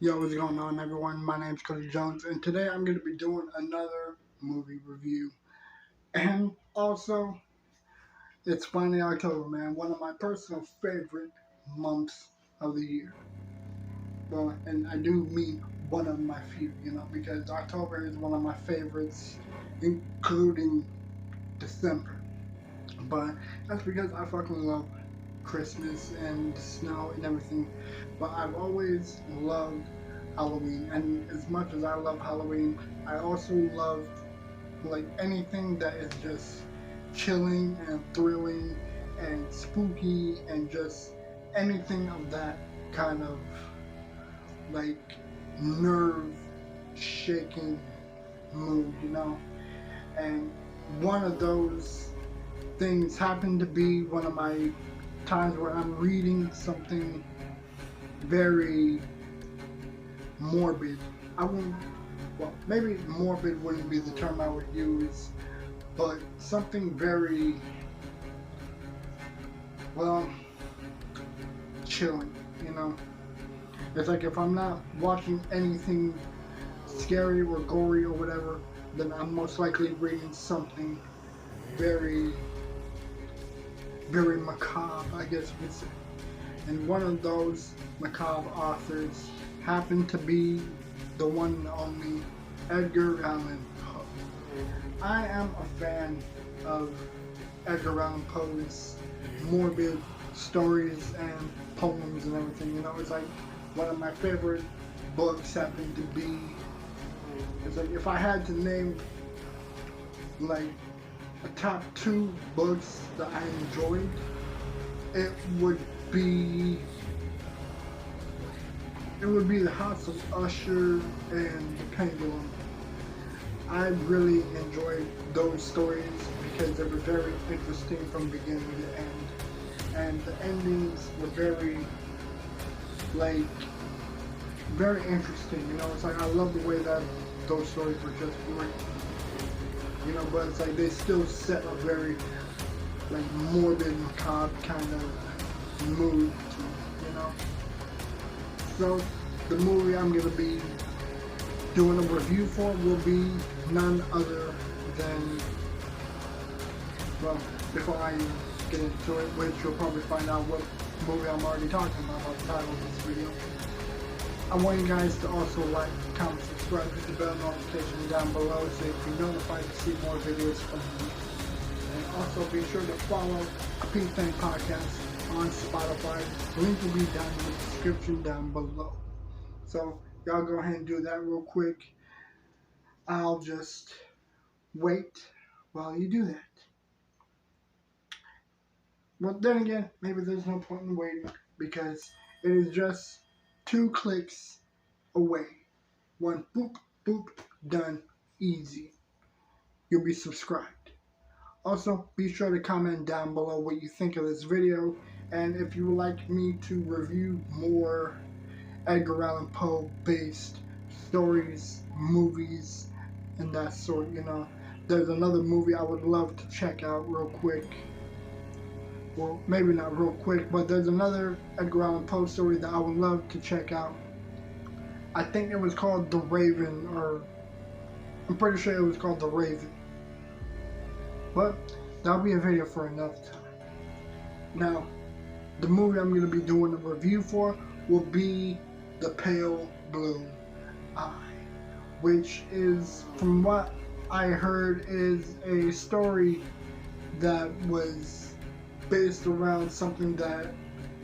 Yo, what's going on, everyone? My name's Cody Jones, and today I'm going to be doing another movie review. And also, it's finally October, man. One of my personal favorite months of the year. Well, and I do mean one of my few, because October is one of my favorites, including December. But that's because I fucking love Christmas and the snow and everything. But I've always loved Halloween, and as much as I love Halloween, I also love like anything that is just chilling and thrilling and spooky and just anything of that kind of like nerve shaking mood. And one of those things happened to be one of my times where I'm reading something very morbid. I wouldn't, well, maybe morbid wouldn't be the term I would use, but something very, well, chilling. It's like if I'm not watching anything scary or gory or whatever, then I'm most likely reading something very, very macabre, I guess you could say. And one of those macabre authors happened to be the one and only Edgar Allan Poe. I am a fan of Edgar Allan Poe's morbid stories and poems and everything. It's like one of my favorite books happened to be. It's like if I had to name like a top two books that I enjoyed, it would be The House of Usher and The Pendulum. I really enjoyed those stories because they were very interesting from beginning to end. And the endings were very interesting. It's like I love the way that those stories were just written. But it's like they still set a very like morbid, macabre kind of mood to it. So the movie I'm gonna be doing a review for will be none other than, well, before I get into it, which you'll probably find out what movie I'm already talking about the title of this video. I want you guys to also like, comment, subscribe, hit the bell notification down below so you can be notified to see more videos from me. And also be sure to follow Pink Thing Podcast on Spotify. The link will be down in the description down below. So y'all go ahead and do that real quick. I'll just wait while you do that. But then again, maybe there's no point in waiting because it is just 2 clicks away. One boop, boop, done, easy. You'll be subscribed. Also, be sure to comment down below what you think of this video, and if you would like me to review more Edgar Allan Poe based stories, movies, and that sort. There's another movie I would love to check out real quick. Well, maybe not real quick, but there's another Edgar Allan Poe story that I would love to check out. I think it was called The Raven, or I'm pretty sure it was called The Raven. But that'll be a video for another time. Now, the movie I'm going to be doing a review for will be The Pale Blue Eye, which is, from what I heard, is a story that was based around something that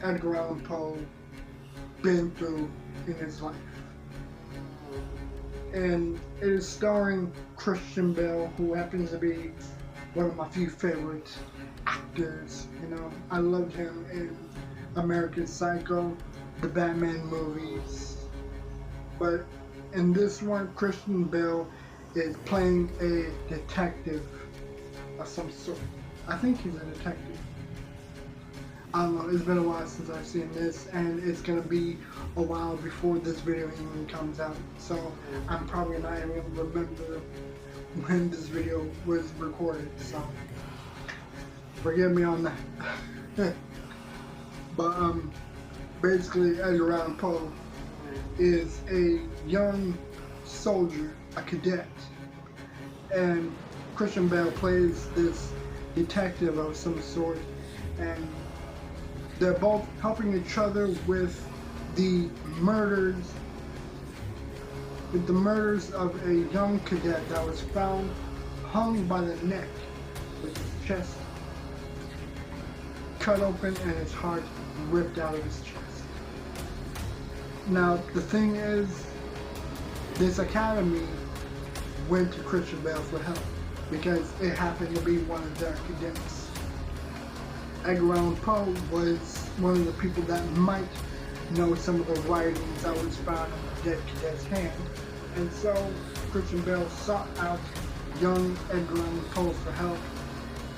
Edgar Allan Poe been through in his life. And it is starring Christian Bale, who happens to be one of my few favorite actors. I loved him in American Psycho, the Batman movies. But in this one, Christian Bale is playing a detective of some sort. I think he's a detective. I don't know, it's been a while since I've seen this, and it's gonna be a while before this video even comes out. So I'm probably not even gonna remember when this video was recorded, so forgive me on that. But basically Edgar Allan Poe is a young soldier, a cadet, and Christian Bale plays this detective of some sort, and they're both helping each other with the murders of a young cadet that was found hung by the neck with his chest cut open and his heart ripped out of his chest. Now the thing is, this academy went to Christian Bale for help because it happened to be one of their cadets. Edgar Allan Poe was one of the people that might know some of the writings that was found in the dead cadet's hand, and so Christian Bale sought out young Edgar Allan Poe for help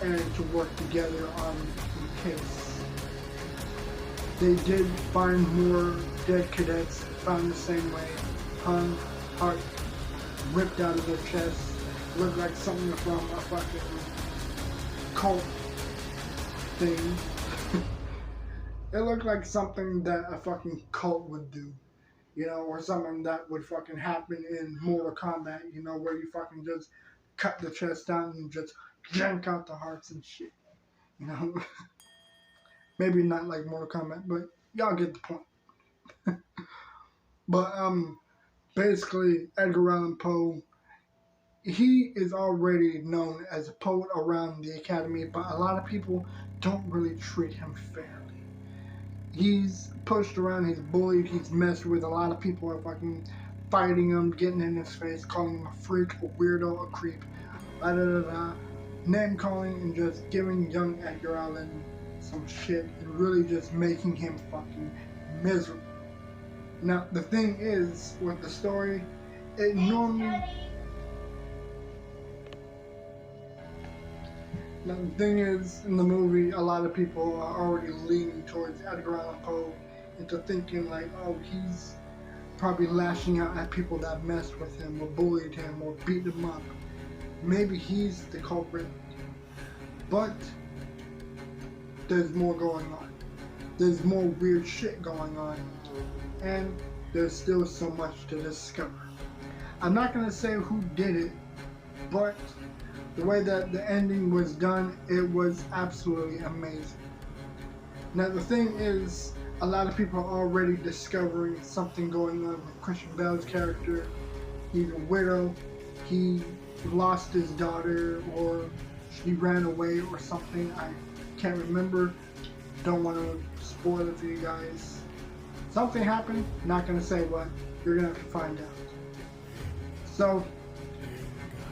and to work together on the case. They did find more dead cadets found the same way, hung, heart ripped out of their chest, looked like something from a fucking cult thing. It looked like something that a fucking cult would do, you know, or something that would fucking happen in Mortal Kombat, you know, where you fucking just cut the chest down and just yank out the hearts and shit, you know. Maybe not like Mortal Kombat, but y'all get the point. But basically Edgar Allan Poe, he is already known as a poet around the academy, but a lot of people don't really treat him fairly. He's pushed around, he's bullied, he's messed with. A lot of people are fucking fighting him, getting in his face, calling him a freak, a weirdo, a creep, da da da da, name calling, and just giving young Edgar Allan some shit and really just making him fucking miserable. Now the thing is, with the story, it normally... Now the thing is, in the movie, a lot of people are already leaning towards Edgar Allan Poe into thinking like, oh, he's probably lashing out at people that messed with him or bullied him or beat him up. Maybe he's the culprit, but there's more going on. There's more weird shit going on, and there's still so much to discover. I'm not gonna say who did it, but the way that the ending was done, it was absolutely amazing. Now the thing is, a lot of people are already discovering something going on with Christian Bale's character. He's a widow, he lost his daughter, or she ran away or something, I can't remember. Don't want to spoil it for you guys. Something happened, not going to say what, you're going to have to find out. So,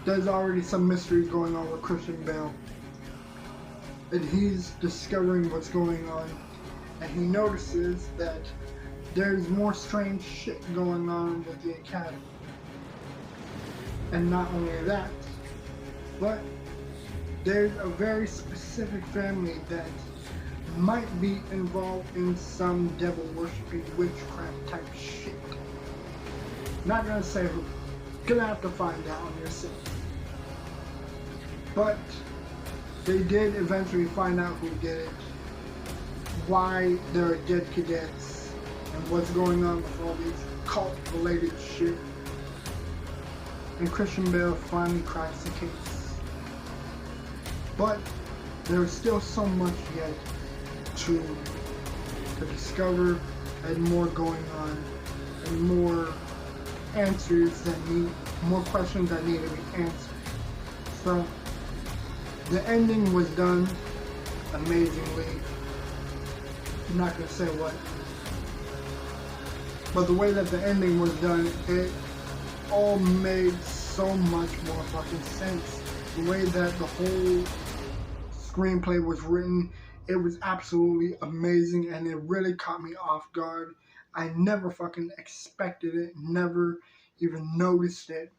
there's already some mystery going on with Christian Bale, and he's discovering what's going on, and he notices that there's more strange shit going on with the academy. And not only that, but there's a very specific family that might be involved in some devil worshipping witchcraft type shit. Not gonna say who, gonna have to find out on yourself. But they did eventually find out who did it, why there are dead cadets, and what's going on with all these cult related shit. And Christian Bale finally cracks the case. But there's still so much yet to discover, and more going on, and more more questions that need to be answered. So the ending was done amazingly. I'm not gonna say what, but the way that the ending was done, it all made so much more fucking sense. The way that the whole screenplay was written, it was absolutely amazing, and it really caught me off guard. I never fucking expected it, never even noticed it.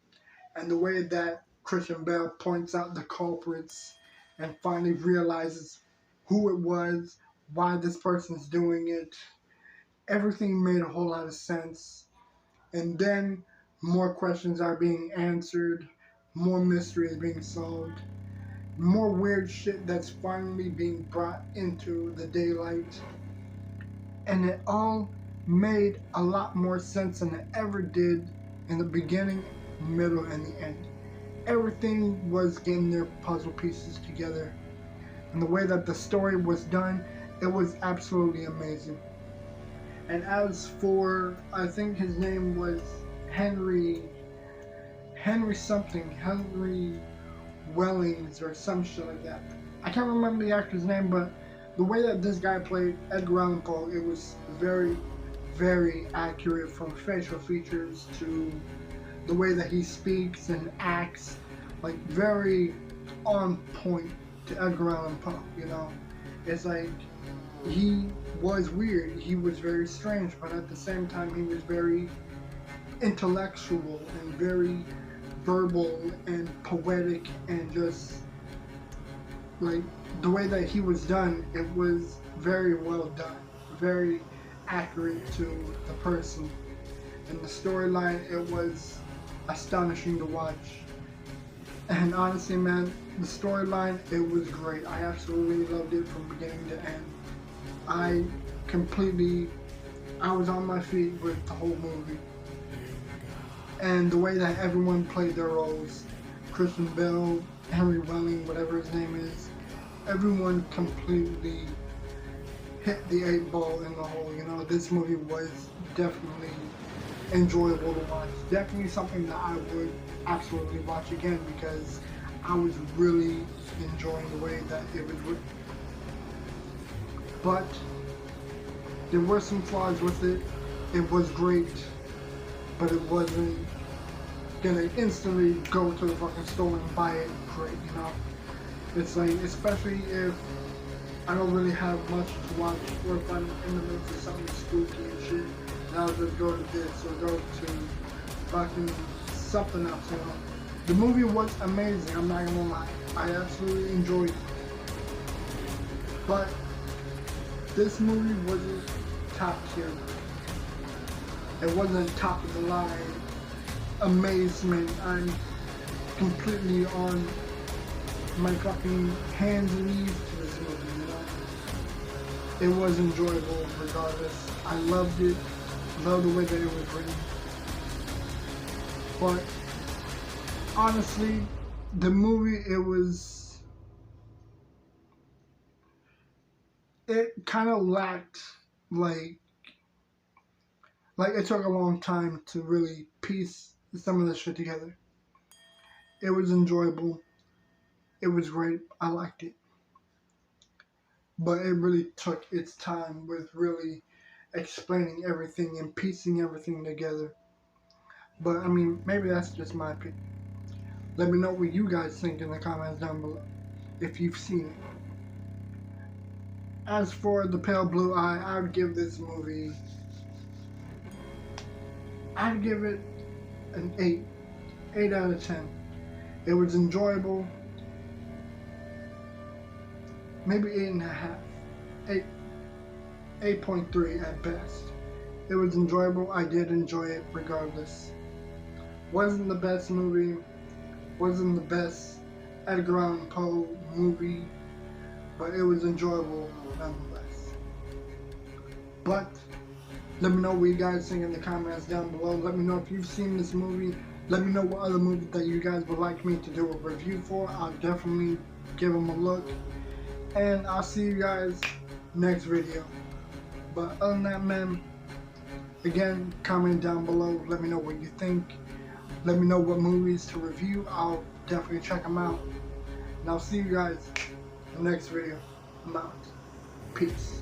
And the way that Christian Bale points out the culprits and finally realizes who it was, why this person's doing it, everything made a whole lot of sense. And then more questions are being answered, more mysteries being solved, more weird shit that's finally being brought into the daylight. And it all made a lot more sense than it ever did in the beginning, middle, and the end. Everything was getting their puzzle pieces together, and the way that the story was done, it was absolutely amazing. And as for, I think his name was Henry something, Henry Wellings or some shit like that. I can't remember the actor's name, but the way that this guy played Edgar Allan Poe, it was very, very accurate, from facial features to the way that he speaks and acts, like very on point to Edgar Allan Poe, you know? It's like, he was weird, he was very strange, but at the same time he was very intellectual and very verbal and poetic, and just like the way that he was done, it was very well done, very accurate to the person. And the storyline, it was astonishing to watch. And honestly, man, the storyline, it was great. I absolutely loved it from beginning to end. I was on my feet with the whole movie. And the way that everyone played their roles, Christian Bale, Henry Welling, whatever his name is, everyone completely hit the 8 ball in the hole. You know, this movie was definitely enjoyable to watch. Definitely something that I would absolutely watch again, because I was really enjoying the way that it was written. But there were some flaws with it. It was great, but it wasn't gonna instantly go to the fucking store and buy it great, you know? It's like, especially if I don't really have much to watch, or if I'm in the mood for something spooky and shit, and I'll just go to this or go to fucking something else, you know? The movie was amazing, I'm not gonna lie. I absolutely enjoyed it. But this movie wasn't top tier. It wasn't top of the line amazement. I'm completely on my fucking hands and knees to this movie, you know? It was enjoyable regardless. I loved it. Loved the way that it was written. But honestly, the movie, it kind of lacked, like it took a long time to really piece some of this shit together. It was enjoyable. It was great. I liked it. But it really took its time with really explaining everything and piecing everything together. But I mean, maybe that's just my opinion. Let me know what you guys think in the comments down below, if you've seen it. As for The Pale Blue Eye, I would give this movie, I'd give it an 8 out of 10. It was enjoyable. Maybe 8.5, 8.3 at best. It was enjoyable. I did enjoy it regardless. Wasn't the best movie, wasn't the best Edgar Allan Poe movie, but it was enjoyable nonetheless. But let me know what you guys think in the comments down below. Let me know if you've seen this movie. Let me know what other movies that you guys would like me to do a review for. I'll definitely give them a look. And I'll see you guys next video. But other than that, man, again, comment down below. Let me know what you think. Let me know what movies to review. I'll definitely check them out. And I'll see you guys in the next video. I'm out. Peace.